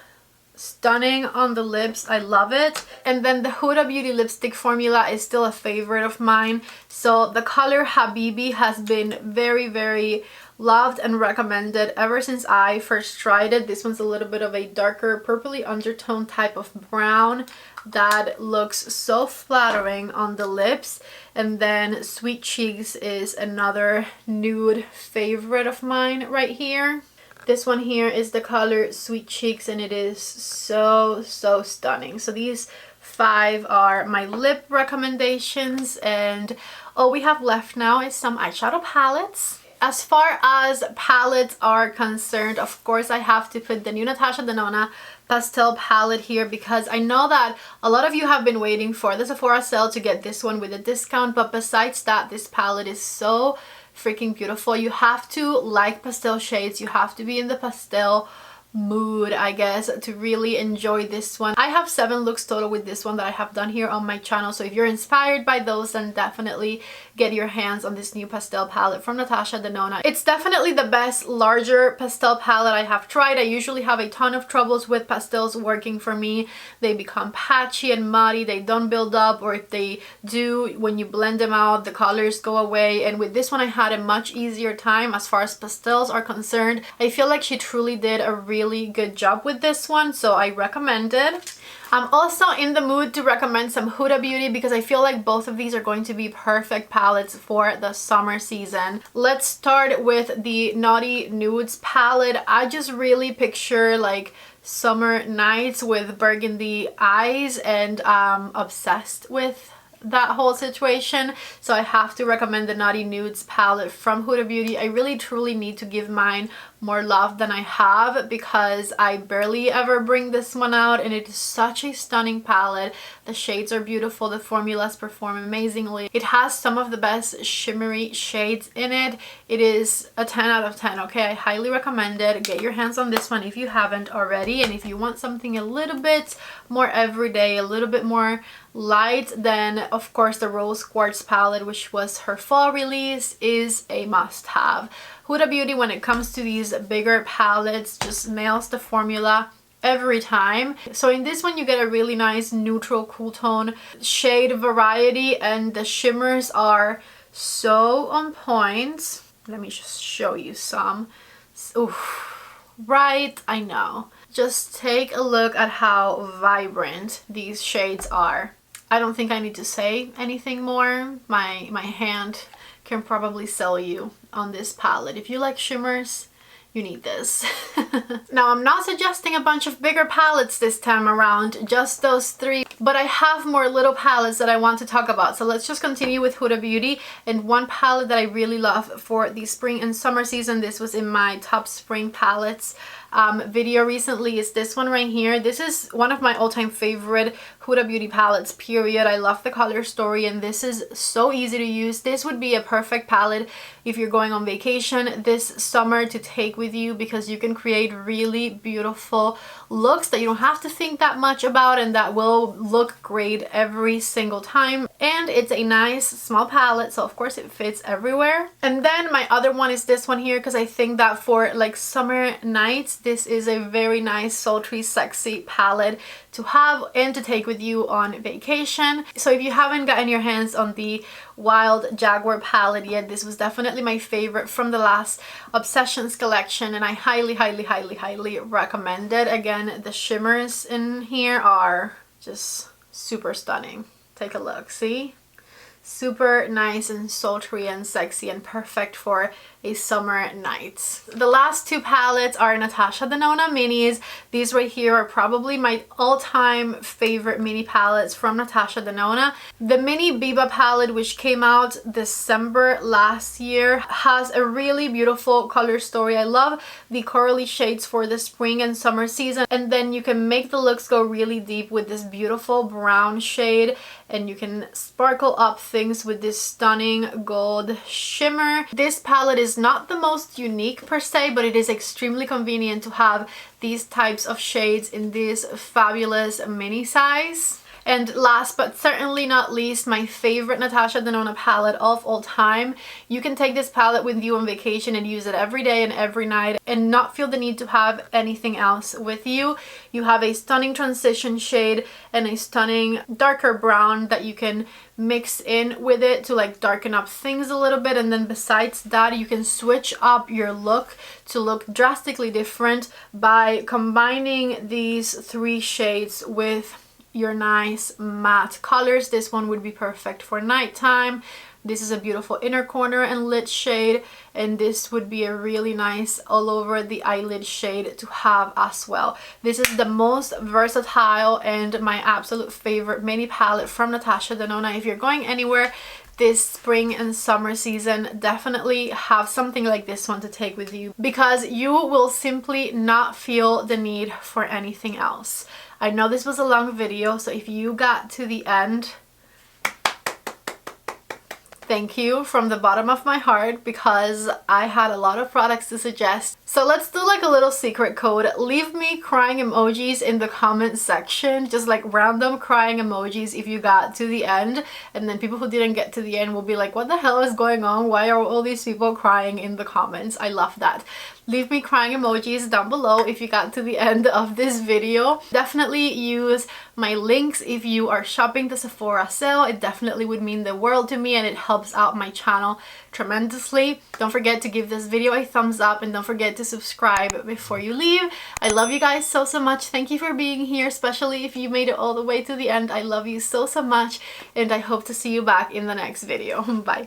stunning on the lips. I love it. And then the Huda Beauty lipstick formula is still a favorite of mine. So the color Habibi has been very, very loved and recommended ever since I first tried it. This one's a little bit of a darker purpley undertone type of brown that looks so flattering on the lips. And then Sweet Cheeks is another nude favorite of mine right here. This one here is the color Sweet Cheeks, and it is so, so stunning. So these 5 are my lip recommendations, and all we have left now is some eyeshadow palettes. As far as palettes are concerned, of course I have to put the new Natasha Denona pastel palette here, because I know that a lot of you have been waiting for the Sephora sale to get this one with a discount. But besides that, this palette is so freaking beautiful. You have to like pastel shades. You have to be in the pastel mood, I guess, to really enjoy this one. I have 7 looks total with this one that I have done here on my channel, so if you're inspired by those, then definitely get your hands on this new pastel palette from Natasha Denona. It's definitely the best larger pastel palette I have tried. I usually have a ton of troubles with pastels working for me. They become patchy and muddy, they don't build up, or if they do, when you blend them out, the colors go away. And with this one, I had a much easier time as far as pastels are concerned. I feel like she truly did a really good job with this one, so I recommend it. I'm also in the mood to recommend some Huda Beauty, because I feel like both of these are going to be perfect palettes for the summer season. Let's start with the Naughty Nudes palette. I just really picture like summer nights with burgundy eyes, and I'm obsessed with that whole situation, so I have to recommend the Naughty Nudes palette from Huda Beauty. I really truly need to give mine more love than I have, because I barely ever bring this one out, and it is such a stunning palette. The shades are beautiful, the formulas perform amazingly. It has some of the best shimmery shades in it. It is a 10 out of 10, okay? I highly recommend it. Get your hands on this one if you haven't already, and if you want something a little bit more everyday, a little bit more light, then of course the Rose Quartz palette, which was her fall release, is a must-have. Huda Beauty, when it comes to these bigger palettes, just nails the formula every time. So in this one you get a really nice neutral cool tone shade variety, and the shimmers are so on point. Let me just show you some. Oof, right, I know. Just take a look at how vibrant these shades are. I don't think I need to say anything more. My hand can probably sell you on this palette. If you like shimmers, you need this. Now, I'm not suggesting a bunch of bigger palettes this time around, just those 3. but I have more little palettes that I want to talk about. So let's just continue with Huda Beauty. And one palette that I really love for the spring and summer season, this was in my top spring palettes video recently, is this one right here. This is one of my all-time favorite Huda Beauty palettes, period. I love the color story, and this is so easy to use. This would be a perfect palette if you're going on vacation this summer to take with you, because you can create really beautiful looks that you don't have to think that much about and that will look great every single time. And it's a nice small palette, so of course it fits everywhere. And then my other one is this one here, because I think that for like summer nights, this is a very nice, sultry, sexy palette to have and to take with you on vacation. So if you haven't gotten your hands on the Wild Jaguar palette yet, this was definitely my favorite from the last Obsessions collection, and I highly recommend it. Again, the shimmers in here are just super stunning. Take a look, see? Super nice and sultry and sexy and perfect for a summer night. The last two palettes are Natasha Denona minis. These right here are probably my all-time favorite mini palettes from Natasha Denona. The mini Biba palette, which came out December last year, has a really beautiful color story. I love the corally shades for the spring and summer season, and then you can make the looks go really deep with this beautiful brown shade, and you can sparkle up things with this stunning gold shimmer. This palette is not the most unique per se, but it is extremely convenient to have these types of shades in this fabulous mini size. And last but certainly not least, my favorite Natasha Denona palette of all time. You can take this palette with you on vacation and use it every day and every night and not feel the need to have anything else with you. You have a stunning transition shade and a stunning darker brown that you can mix in with it to like darken up things a little bit. And then besides that, you can switch up your look to look drastically different by combining these three shades with your nice matte colors. This one would be perfect for nighttime. This is a beautiful inner corner and lid shade, and this would be a really nice all over the eyelid shade to have as well. This is the most versatile and my absolute favorite mini palette from Natasha Denona. If you're going anywhere this spring and summer season, definitely have something like this one to take with you, because you will simply not feel the need for anything else. I know this was a long video, so if you got to the end, thank you from the bottom of my heart, because I had a lot of products to suggest. So let's do like a little secret code. Leave me crying emojis in the comment section, just like random crying emojis if you got to the end, and then people who didn't get to the end will be like, what the hell is going on? Why are all these people crying in the comments? I love that. Leave me crying emojis down below if you got to the end of this video. Definitely use my links if you are shopping the Sephora sale. It definitely would mean the world to me, and it helps out my channel tremendously. Don't forget to give this video a thumbs up, and don't forget to subscribe before you leave. I love you guys so much. Thank you for being here, especially if you made it all the way to the end. I love you so much, and I hope to see you back in the next video. Bye.